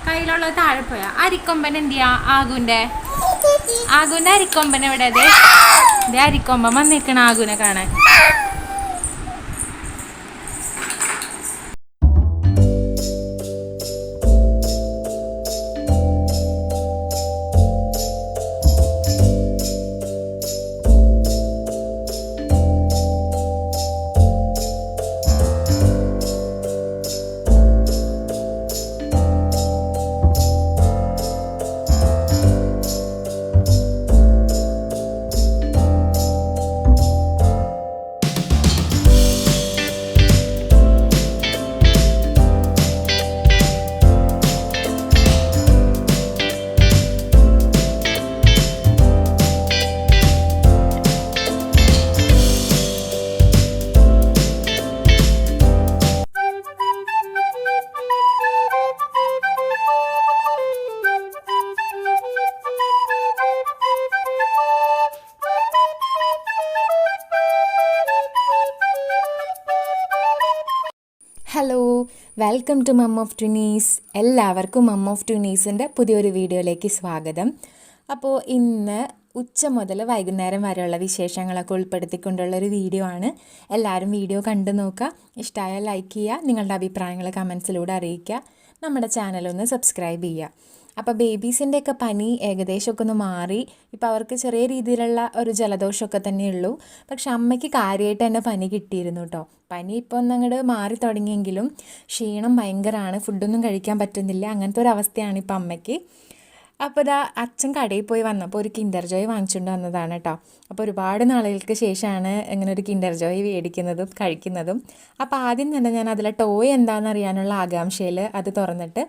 കയ്യിലുള്ള താഴെ പോയാ അരിക്കൊമ്പൻ എന്തിയാ ആകുന്റെ അരിക്കൊമ്പൻ എവിടെ അരിക്കൊമ്പൻ വന്നിരിക്കണ ആകുനെ കാണാൻ. Hello, welcome to mom of twinies. എല്ലാവർക്കും മം ഓഫ് ട്വിനീസിൻ്റെ പുതിയൊരു വീഡിയോയിലേക്ക് സ്വാഗതം. അപ്പോൾ ഇന്ന് ഉച്ച മുതൽ വൈകുന്നേരം വരെയുള്ള വിശേഷങ്ങളൊക്കെ ഉൾപ്പെടുത്തിക്കൊണ്ടുള്ളൊരു വീഡിയോ ആണ്. എല്ലാവരും വീഡിയോ കണ്ടു നോക്കുക. ഇഷ്ടമായാൽ ലൈക്ക് ചെയ്യുക, നിങ്ങളുടെ അഭിപ്രായങ്ങൾ കമൻസിലൂടെ അറിയിക്കുക, നമ്മുടെ ചാനലൊന്ന് സബ്സ്ക്രൈബ് ചെയ്യുക. അപ്പോൾ ബേബീസിൻ്റെയൊക്കെ പനി ഏകദേശമൊക്കെ ഒന്ന് മാറി. ഇപ്പോൾ അവർക്ക് ചെറിയ രീതിയിലുള്ള ഒരു ജലദോഷമൊക്കെ തന്നെയുള്ളൂ. പക്ഷെ അമ്മയ്ക്ക് കാര്യമായിട്ട് തന്നെ പനി കിട്ടിയിരുന്നു കേട്ടോ. പനി ഇപ്പോൾ ഒന്ന് അങ്ങോട്ട് മാറി തുടങ്ങിയെങ്കിലും ക്ഷീണം ഭയങ്കരമാണ്, ഫുഡൊന്നും കഴിക്കാൻ പറ്റുന്നില്ല. അങ്ങനത്തെ ഒരു അവസ്ഥയാണ് ഇപ്പോൾ അമ്മയ്ക്ക്. അപ്പോൾ ഇതാ അച്ഛൻ കടയിൽ പോയി വന്നപ്പോൾ ഒരു കിൻഡർ ജോയ് വാങ്ങിച്ചുകൊണ്ട് വന്നതാണ് കേട്ടോ. അപ്പോൾ ഒരുപാട് നാളുകൾക്ക് ശേഷമാണ് ഇങ്ങനെ ഒരു കിൻഡർ ജോയ് മേടിക്കുന്നതും കഴിക്കുന്നതും. അപ്പോൾ ആദ്യം തന്നെ ഞാൻ അതിലെ ടോയ് എന്താണെന്ന് അറിയാനുള്ള ആകാംക്ഷയിൽ അത് തുറന്നിട്ട്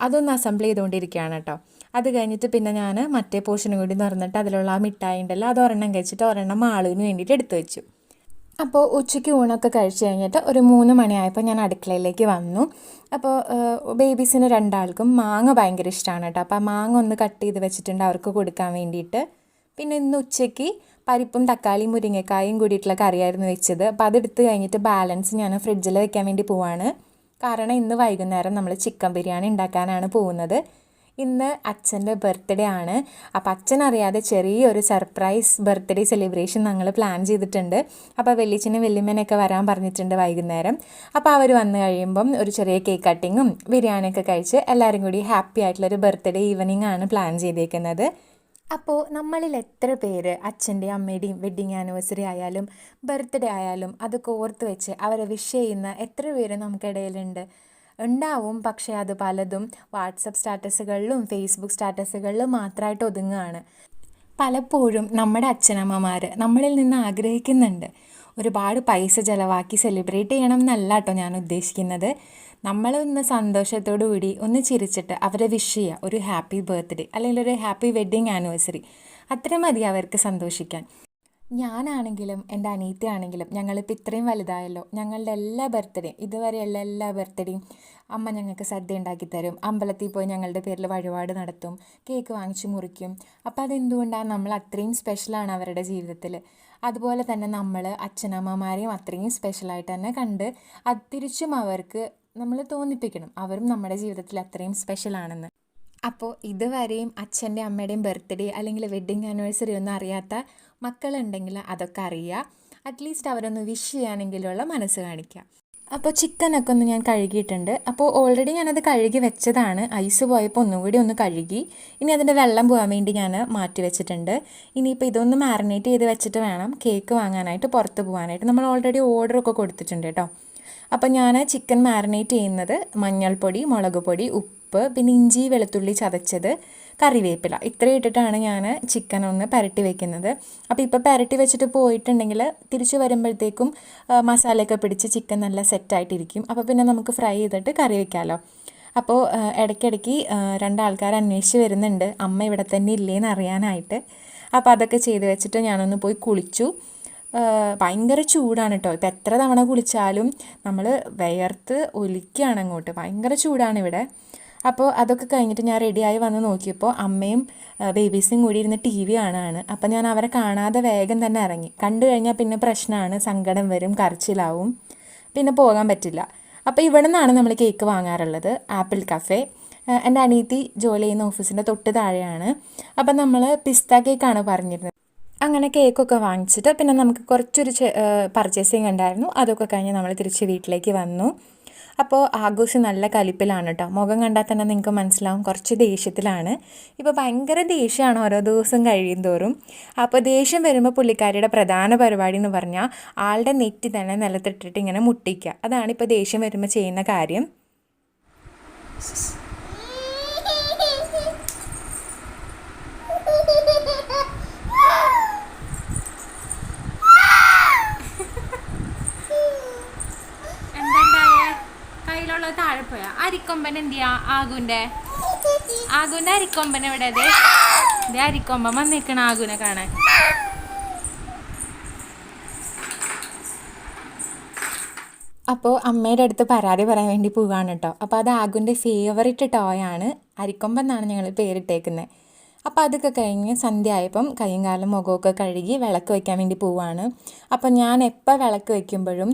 അതൊന്ന് അസംബിൾ ചെയ്തുകൊണ്ടിരിക്കുകയാണ് കേട്ടോ. അത് കഴിഞ്ഞിട്ട് പിന്നെ ഞാൻ മറ്റേ പോർഷനും കൂടി തുറന്നിട്ട് അതിലുള്ള ആ മിഠായി ഉണ്ടല്ലോ അത് ഒരെണ്ണം കഴിച്ചിട്ട് ഒരെണ്ണം മാളുവിന് വേണ്ടിയിട്ട് എടുത്തു വെച്ചു. അപ്പോൾ ഉച്ചയ്ക്ക് ഊണൊക്കെ കഴിച്ച് കഴിഞ്ഞിട്ട് ഒരു 3 മണിയായപ്പോൾ ഞാൻ അടുക്കളയിലേക്ക് വന്നു. അപ്പോൾ ബേബീസിന് രണ്ടാൾക്കും മാങ്ങ ഭയങ്കര ഇഷ്ടമാണ് കേട്ടോ. അപ്പോൾ ആ മാങ്ങ ഒന്ന് കട്ട് ചെയ്ത് വെച്ചിട്ടുണ്ട് അവർക്ക് കൊടുക്കാൻ വേണ്ടിയിട്ട്. പിന്നെ ഇന്ന് ഉച്ചയ്ക്ക് പരിപ്പും തക്കാളിയും മുരിങ്ങക്കായും കൂടിയിട്ടുള്ള കറിയായിരുന്നു വെച്ചത്. അപ്പോൾ അതെടുത്ത് കഴിഞ്ഞിട്ട് ബാലൻസ് ഞാൻ ഫ്രിഡ്ജിൽ വെക്കാൻ വേണ്ടി പോവാണ്. കാരണം ഇന്ന് വൈകുന്നേരം നമ്മൾ ചിക്കൻ ബിരിയാണി ഉണ്ടാക്കാനാണ് പോകുന്നത്. ഇന്ന് അച്ഛൻ്റെ ബർത്ത്ഡേ ആണ്. അപ്പോൾ അച്ഛനറിയാതെ ചെറിയൊരു സർപ്രൈസ് ബർത്ത്ഡേ സെലിബ്രേഷൻ ഞങ്ങൾ പ്ലാൻ ചെയ്തിട്ടുണ്ട്. അപ്പോൾ വെല്ലിച്ചനും വെല്ലിമ്മനൊക്കെ വരാൻ പറഞ്ഞിട്ടുണ്ട് വൈകുന്നേരം. അപ്പോൾ അവർ വന്നു കഴിയുമ്പം ഒരു ചെറിയ കേക്ക് കട്ടിങ്ങും ബിരിയാണിയൊക്കെ കഴിച്ച് എല്ലാവരും കൂടി ഹാപ്പി ആയിട്ടുള്ളൊരു ബർത്ത്ഡേ ഈവനിങ് ആണ് പ്ലാൻ ചെയ്തേക്കുന്നത്. അപ്പോൾ നമ്മളിൽ എത്ര പേര് അച്ഛൻ്റെയും അമ്മയുടെയും വെഡ്ഡിങ് ആനിവേഴ്സറി ആയാലും ബർത്ത്ഡേ ആയാലും അതൊക്കെ ഓർത്ത് വെച്ച് അവരെ വിഷ് ചെയ്യുന്ന എത്ര പേര് നമുക്കിടയിലുണ്ട്? ഉണ്ടാവും. പക്ഷേ അത് പലതും വാട്സപ്പ് സ്റ്റാറ്റസുകളിലും ഫേസ്ബുക്ക് സ്റ്റാറ്റസുകളിലും മാത്രമായിട്ട് ഒതുങ്ങുകയാണ്. പലപ്പോഴും നമ്മുടെ അച്ഛനമ്മമാർ നമ്മളിൽ നിന്ന് ആഗ്രഹിക്കുന്നുണ്ട്. ഒരുപാട് പൈസ ചിലവാക്കി സെലിബ്രേറ്റ് ചെയ്യണം എന്നല്ല കേട്ടോ ഞാൻ ഉദ്ദേശിക്കുന്നത്. നമ്മളൊന്ന് സന്തോഷത്തോടു കൂടി ഒന്ന് ചിരിച്ചിട്ട് അവരെ വിഷ് ചെയ്യുക, ഒരു ഹാപ്പി ബർത്ത്ഡേ അല്ലെങ്കിൽ ഒരു ഹാപ്പി വെഡ്ഡിങ് ആനിവേഴ്സറി, അത്ര മതി അവർക്ക് സന്തോഷിക്കാൻ. ഞാനാണെങ്കിലും എൻ്റെ അനിയത്തിയാണെങ്കിലും ഞങ്ങളിപ്പോൾ ഇത്രയും വലുതായല്ലോ, ഞങ്ങളുടെ എല്ലാ ബർത്ത്ഡേയും ഇതുവരെയുള്ള എല്ലാ ബർത്ത്ഡേയും അമ്മ ഞങ്ങൾക്ക് സദ്യ ഉണ്ടാക്കി തരും, അമ്പലത്തിൽ പോയി ഞങ്ങളുടെ പേരിൽ വഴിപാട് നടത്തും, കേക്ക് വാങ്ങിച്ച് മുറിക്കും. അപ്പോൾ അതെന്തുകൊണ്ടാണ് നമ്മൾ അത്രയും സ്പെഷ്യലാണ് അവരുടെ ജീവിതത്തിൽ. അതുപോലെ തന്നെ നമ്മൾ അച്ഛനമ്മമാരെയും അത്രയും സ്പെഷ്യലായിട്ട് തന്നെ കണ്ട് അത് തിരിച്ചും അവർക്ക് നമ്മൾ തോന്നിപ്പിക്കണം അവരും നമ്മുടെ ജീവിതത്തിൽ അത്രയും സ്പെഷ്യലാണെന്ന്. അപ്പോൾ ഇതുവരെയും അച്ഛൻ്റെ അമ്മയുടെയും ബർത്ത്ഡേ അല്ലെങ്കിൽ വെഡ്ഡിങ് ആനിവേഴ്സറി ഒന്നും അറിയാത്ത മക്കളുണ്ടെങ്കിൽ അതൊക്കെ അറിയുക. അറ്റ്ലീസ്റ്റ് അവരൊന്ന് വിഷ് ചെയ്യാനെങ്കിലുള്ള മനസ്സ് കാണിക്കുക. അപ്പോൾ ചിക്കനൊക്കെ ഒന്ന് ഞാൻ കഴുകിയിട്ടുണ്ട്. അപ്പോൾ ഓൾറെഡി ഞാനത് കഴുകി വെച്ചതാണ്. ഐസ് പോയപ്പോൾ ഒന്നും കൂടി ഒന്ന് കഴുകി. ഇനി അതിൻ്റെ വെള്ളം പോകാൻ വേണ്ടി ഞാൻ മാറ്റി വെച്ചിട്ടുണ്ട്. ഇനിയിപ്പോൾ ഇതൊന്ന് മാറിനേറ്റ് ചെയ്ത് വെച്ചിട്ട് വേണം കേക്ക് വാങ്ങാനായിട്ട് പുറത്ത് പോകാനായിട്ട്. നമ്മൾ ഓൾറെഡി ഓർഡറൊക്കെ കൊടുത്തിട്ടുണ്ട് കേട്ടോ. അപ്പോൾ ഞാൻ ചിക്കൻ മാറിനേറ്റ് ചെയ്യുന്നത് മഞ്ഞൾപ്പൊടി, മുളക് പൊടി, ഉപ്പ്, പിന്നെ ഇഞ്ചി വെളുത്തുള്ളി ചതച്ചത്, കറിവേപ്പില ഇത്രയും ഇട്ടിട്ടാണ് ഞാൻ ചിക്കൻ ഒന്ന് പുരട്ടി വെക്കുന്നത്. അപ്പോൾ ഇപ്പോൾ പുരട്ടി വെച്ചിട്ട് പോയിട്ടുണ്ടെങ്കിൽ തിരിച്ച് വരുമ്പോഴത്തേക്കും മസാലയൊക്കെ പിടിച്ച് ചിക്കൻ നല്ല സെറ്റായിട്ടിരിക്കും. അപ്പോൾ പിന്നെ നമുക്ക് ഫ്രൈ ചെയ്തിട്ട് കറി വയ്ക്കാമല്ലോ. അപ്പോൾ ഇടയ്ക്കിടയ്ക്ക് രണ്ടാൾക്കാർ അന്വേഷിച്ച് വരുന്നുണ്ട് അമ്മ ഇവിടെ തന്നെ ഇല്ലേന്ന് അറിയാനായിട്ട്. അപ്പോൾ അതൊക്കെ ചെയ്ത് വെച്ചിട്ട് ഞാനൊന്ന് പോയി കുളിച്ചു. ഭയങ്കര ചൂടാണ് കേട്ടോ. ഇപ്പോൾ എത്ര തവണ കുളിച്ചാലും നമ്മൾ വിയർത്ത് ഒലിക്കുകയാണ് അങ്ങോട്ട്. ഭയങ്കര ചൂടാണ് ഇവിടെ. അപ്പോൾ അതൊക്കെ കഴിഞ്ഞിട്ട് ഞാൻ റെഡിയായി വന്ന് നോക്കിയപ്പോൾ അമ്മയും ബേബീസും കൂടി ഇരുന്ന് ടി വി കാണുകയാണ്. അപ്പോൾ ഞാൻ അവരെ കാണാതെ വേഗം തന്നെ ഇറങ്ങി. കണ്ടു കഴിഞ്ഞാൽ പിന്നെ പ്രശ്നമാണ്, സങ്കടം വരും, കരച്ചിലാവും, പിന്നെ പോകാൻ പറ്റില്ല. അപ്പോൾ ഇവിടെ നിന്നാണ് നമ്മൾ കേക്ക് വാങ്ങാറുള്ളത്. Apple cafe. എൻ്റെ അനിയത്തി ജോലി ചെയ്യുന്ന ഓഫീസിൻ്റെ തൊട്ട് താഴെയാണ്. അപ്പം നമ്മൾ പിസ്ത കേക്കാണ് പറഞ്ഞിരുന്നത്. അങ്ങനെ കേക്കൊക്കെ വാങ്ങിച്ചിട്ട് പിന്നെ നമുക്ക് കുറച്ചൊരു പർച്ചേസിങ് ഉണ്ടായിരുന്നു. അതൊക്കെ കഴിഞ്ഞ് നമ്മൾ തിരിച്ച് വീട്ടിലേക്ക് വന്നു. അപ്പോൾ ആഘോഷം നല്ല കലിപ്പിലാണ് കേട്ടോ. മുഖം കണ്ടാൽ തന്നെ നിങ്ങൾക്ക് മനസ്സിലാവും കുറച്ച് ദേഷ്യത്തിലാണ്. ഇപ്പോൾ ഭയങ്കര ദേഷ്യമാണ് ഓരോ ദിവസം കഴിയും തോറും. അപ്പോൾ ദേഷ്യം വരുമ്പോൾ പുള്ളിക്കാരിയുടെ പ്രധാന പരിപാടി എന്ന് പറഞ്ഞാൽ ആളുടെ നെറ്റി തന്നെ നിലത്തിട്ടിട്ട് ഇങ്ങനെ മുട്ടിക്കുക. അതാണ് ഇപ്പോൾ ദേഷ്യം വരുമ്പോൾ ചെയ്യുന്ന കാര്യം. കയ്യിലുള്ള താഴെ പോയാ അരിക്കൊമ്പൻ എന്ത് ചെയ്യാ? ആകുന്റെ അരിക്കൊമ്പൻ എവിടെ? അരിക്കൊമ്പൻ വന്നിരിക്കണ ആകുനെ കാണാൻ. അപ്പോൾ അമ്മയുടെ അടുത്ത് പരാതി പറയാൻ വേണ്ടി പോവുകയാണ് കേട്ടോ. അപ്പോൾ അത് ആഗുൻ്റെ ഫേവറേറ്റ് ടോയാണ്. അരിക്കൊമ്പൻ എന്നാണ് ഞങ്ങൾ പേരിട്ടേക്കുന്നത്. അപ്പോൾ അതൊക്കെ കഴിഞ്ഞ് സന്ധ്യ ആയപ്പം കൈയും കാലും മുഖമൊക്കെ കഴുകി വിളക്ക് വയ്ക്കാൻ വേണ്ടി പോവുകയാണ്. അപ്പം ഞാൻ എപ്പോൾ വിളക്ക് വയ്ക്കുമ്പോഴും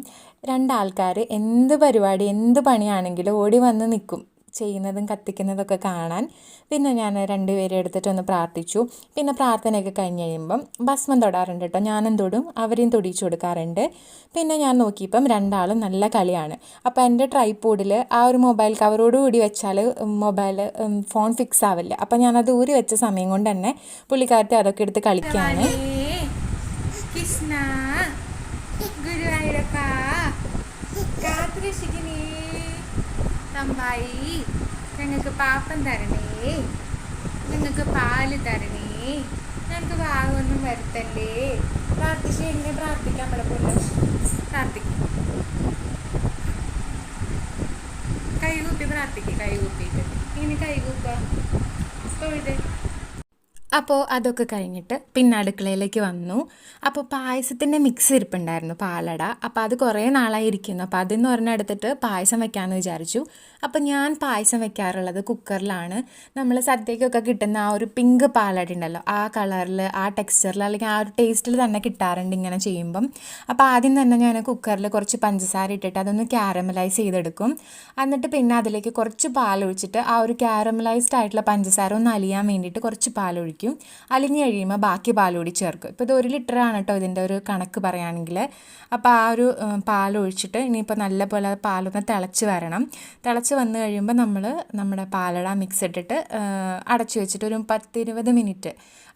രണ്ടാൾക്കാർ എന്ത് പരിപാടി എന്ത് പണിയാണെങ്കിലും ഓടി വന്ന് നിൽക്കും, ചെയ്യുന്നതും കത്തിക്കുന്നതൊക്കെ കാണാൻ. പിന്നെ ഞാൻ രണ്ടുപേരെ എടുത്തിട്ടൊന്ന് പ്രാർത്ഥിച്ചു. പിന്നെ പ്രാർത്ഥനയൊക്കെ കഴിഞ്ഞ് കഴിയുമ്പം ഭസ്മം തൊടാറുണ്ട് കേട്ടോ. ഞാനും തൊടും, അവരെയും തൊടിച്ചു കൊടുക്കാറുണ്ട്. പിന്നെ ഞാൻ നോക്കിയപ്പം രണ്ടാളും നല്ല കളിയാണ്. അപ്പോൾ എൻ്റെ ട്രൈപോഡിൽ ആ ഒരു മൊബൈൽ കവറോടുകൂടി വെച്ചാൽ ഫോൺ ഫിക്സ് ആവില്ല. അപ്പം ഞാനത് ഊരി വെച്ച സമയം കൊണ്ട് തന്നെ പുള്ളിക്കാരത്തെ അതൊക്കെ എടുത്ത് കളിക്കുകയാണ്. കൃഷ്ണ ഗുരുവായൂരപ്പ കാത്തുരക്ഷിക്കണേ തമ്പായി, ഞങ്ങൾക്ക് പാപ്പം തരണേ, ഞങ്ങൾക്ക് പാല് തരണേ, ഞങ്ങൾക്ക് ഭാഗമൊന്നും വരുത്തല്ലേ. പ്രാർത്ഥിച്ച് എങ്ങനെ പ്രാർത്ഥിക്കാൻ പലപ്പോഴും പ്രാർത്ഥിക്കും. കൈകൂപ്പി പ്രാർത്ഥിക്കും. കൈകൂപ്പിയിട്ട് ഇങ്ങനെ കൈകൂപ്പ തൊഴുത്. അപ്പോൾ അതൊക്കെ കഴിഞ്ഞിട്ട് പിന്നെ അടുക്കളയിലേക്ക് വന്നു. അപ്പോൾ പായസത്തിൻ്റെ മിക്സ് ഇരിപ്പുണ്ടായിരുന്നു, പാലട. അപ്പോൾ അത് കുറേ നാളായി ഇരിക്കുന്നു. അപ്പോൾ അതിന്ന് ഒരെണ്ണം എടുത്തിട്ട് പായസം വെക്കാമെന്ന് വിചാരിച്ചു. അപ്പോൾ ഞാൻ പായസം വെക്കാറുള്ളത് കുക്കറിലാണ്. നമ്മൾ സദ്യക്കൊക്കെ കിട്ടുന്ന ആ ഒരു പിങ്ക് പാലട ഉണ്ടല്ലോ, ആ കളറിൽ ആ ടെക്സ്ചറിൽ അല്ലെങ്കിൽ ആ ഒരു ടേസ്റ്റിൽ തന്നെ കിട്ടാറുണ്ട് ഇങ്ങനെ ചെയ്യുമ്പം. അപ്പോൾ ആദ്യം തന്നെ ഞാൻ കുക്കറിൽ കുറച്ച് പഞ്ചസാര ഇട്ടിട്ട് അതൊന്ന് ക്യാരമലൈസ് ചെയ്തെടുക്കും. എന്നിട്ട് പിന്നെ അതിലേക്ക് കുറച്ച് പാലൊഴിച്ചിട്ട് ആ ഒരു ക്യാരമലൈസ്ഡ് ആയിട്ടുള്ള പഞ്ചസാര ഒന്ന് അലിയാൻ വേണ്ടിയിട്ട് കുറച്ച് പാലൊഴിക്കും. അലിഞ്ഞ് കഴിയുമ്പോൾ ബാക്കി പാലുകൂടി ചേർക്കും. ഇപ്പോൾ ഇത് 1 ലിറ്ററാണ് കേട്ടോ ഇതിൻ്റെ ഒരു കണക്ക് പറയുകയാണെങ്കിൽ. അപ്പോൾ ആ ഒരു പാലൊഴിച്ചിട്ട് ഇനിയിപ്പോൾ നല്ലപോലെ പാലൊന്ന് തിളച്ച് വരണം. തിളച്ച് വന്നു കഴിയുമ്പോൾ നമ്മൾ നമ്മുടെ പാലട മിക്സ് ഇട്ടിട്ട് അടച്ചു വെച്ചിട്ട് ഒരു 10-20 മിനിറ്റ്,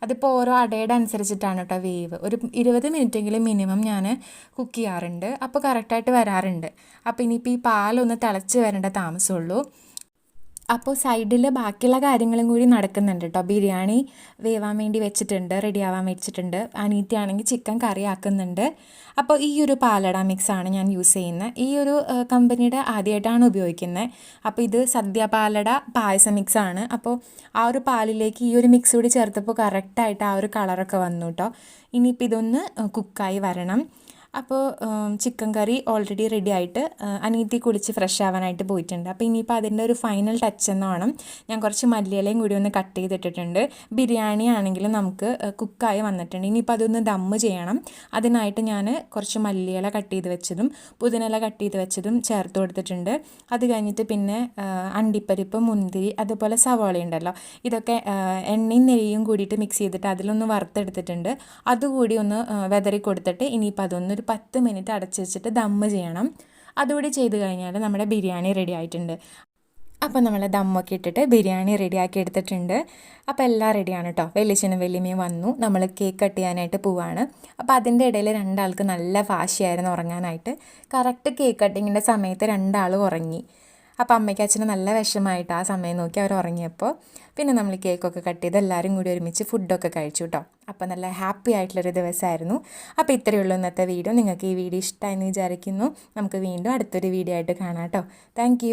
അതിപ്പോൾ ഓരോ അടയുടെ അനുസരിച്ചിട്ടാണ് കേട്ടോ വേവ്, ഒരു 20 മിനിറ്റെങ്കിലും മിനിമം ഞാൻ കുക്ക് ചെയ്യാറുണ്ട്. അപ്പോൾ കറക്റ്റായിട്ട് വരാറുണ്ട്. അപ്പോൾ ഇനിയിപ്പോൾ ഈ പാലൊന്ന് തിളച്ച് വരേണ്ട താമസമുള്ളൂ. അപ്പോൾ സൈഡിൽ ബാക്കിയുള്ള കാര്യങ്ങളും കൂടി നടക്കുന്നുണ്ട് കേട്ടോ. ബിരിയാണി വേവാൻ വേണ്ടി വെച്ചിട്ടുണ്ട്, റെഡി ആവാൻ വെച്ചിട്ടുണ്ട്. അനീത്തിയാണെങ്കിൽ ചിക്കൻ കറി ആക്കുന്നുണ്ട്. അപ്പോൾ ഈ ഒരു പാലട മിക്സാണ് ഞാൻ യൂസ് ചെയ്യുന്നത്. ഈ ഒരു കമ്പനിയുടെ ആദ്യമായിട്ടാണ് ഉപയോഗിക്കുന്നത്. അപ്പോൾ ഇത് സദ്യ പാലട പായസ മിക്സാണ്. അപ്പോൾ ആ ഒരു പാലിലേക്ക് ഈ ഒരു മിക്സ് കൂടി ചേർത്തപ്പോൾ കറക്റ്റായിട്ട് ആ ഒരു കളറൊക്കെ വന്നു കേട്ടോ. ഇനിയിപ്പോൾ ഇതൊന്ന് കുക്കായി വരണം. അപ്പോൾ ചിക്കൻ കറി ഓൾറെഡി റെഡി ആയിട്ട് അനീത്തി കുളിച്ച് ഫ്രഷ് ആവാനായിട്ട് പോയിട്ടുണ്ട്. അപ്പോൾ ഇനിയിപ്പോൾ അതിൻ്റെ ഒരു ഫൈനൽ ടച്ച് എന്നോണം ഞാൻ കുറച്ച് മല്ലിയിലയും കൂടി ഒന്ന് കട്ട് ചെയ്തിട്ടിട്ടുണ്ട്. ബിരിയാണി ആണെങ്കിലും നമുക്ക് കുക്കായി വന്നിട്ടുണ്ട്. ഇനിയിപ്പോൾ അതൊന്ന് ദമ്മ് ചെയ്യണം. അതിനായിട്ട് ഞാൻ കുറച്ച് മല്ലിയില കട്ട് ചെയ്ത് വെച്ചതും പുതിനയില കട്ട് ചെയ്ത് വെച്ചതും ചേർത്ത് കൊടുത്തിട്ടുണ്ട്. അത് കഴിഞ്ഞിട്ട് പിന്നെ അണ്ടിപ്പരിപ്പ്, മുന്തിരി, അതുപോലെ സവാള ഉണ്ടല്ലോ, ഇതൊക്കെ എണ്ണയും നെയ്യും കൂടിയിട്ട് മിക്സ് ചെയ്തിട്ട് അതിലൊന്ന് വറുത്തെടുത്തിട്ടുണ്ട്. അതുകൂടി ഒന്ന് വെതറി കൊടുത്തിട്ട് ഇനിയിപ്പോൾ അതൊന്നൊരു 10 മിനിറ്റ് അടച്ചു വെച്ചിട്ട് ദമ്മ് ചെയ്യണം. അതുകൂടി ചെയ്ത് കഴിഞ്ഞാൽ നമ്മുടെ ബിരിയാണി റെഡി ആയിട്ടുണ്ട്. അപ്പോൾ നമ്മൾ ദമ്മൊക്കെ ഇട്ടിട്ട് ബിരിയാണി റെഡിയാക്കി എടുത്തിട്ടുണ്ട്. അപ്പോൾ എല്ലാം റെഡിയാണ് കേട്ടോ. വലിയച്ഛനും വലിയമ്മയും വന്നു. നമ്മൾ കേക്ക് കട്ട് ചെയ്യാനായിട്ട് പോവാണ്. അപ്പോൾ അതിൻ്റെ ഇടയിൽ രണ്ടാൾക്ക് നല്ല വാശിയായിരുന്നു ഉറങ്ങാനായിട്ട്. കറക്റ്റ് കേക്ക് കട്ടിങ്ങിൻ്റെ സമയത്ത് രണ്ടാളും ഉറങ്ങി. അപ്പോൾ അമ്മയ്ക്ക് അച്ഛന് നല്ല വിഷമമായിട്ട് ആ സമയം നോക്കി അവർ ഉറങ്ങിയപ്പോൾ പിന്നെ നമ്മൾ കേക്കൊക്കെ കട്ട് ചെയ്ത് എല്ലാവരും കൂടി ഒരുമിച്ച് ഫുഡൊക്കെ കഴിച്ചു കേട്ടോ. അപ്പോൾ നല്ല ഹാപ്പി ആയിട്ടുള്ളൊരു ദിവസമായിരുന്നു. അപ്പോൾ ഇത്രയേ ഉള്ളൂ ഇന്നത്തെ വീഡിയോ. നിങ്ങൾക്ക് ഈ വീഡിയോ ഇഷ്ടമായെന്ന് വിചാരിക്കുന്നു. നമുക്ക് വീണ്ടും അടുത്തൊരു വീഡിയോ ആയിട്ട് കാണാം കേട്ടോ. താങ്ക്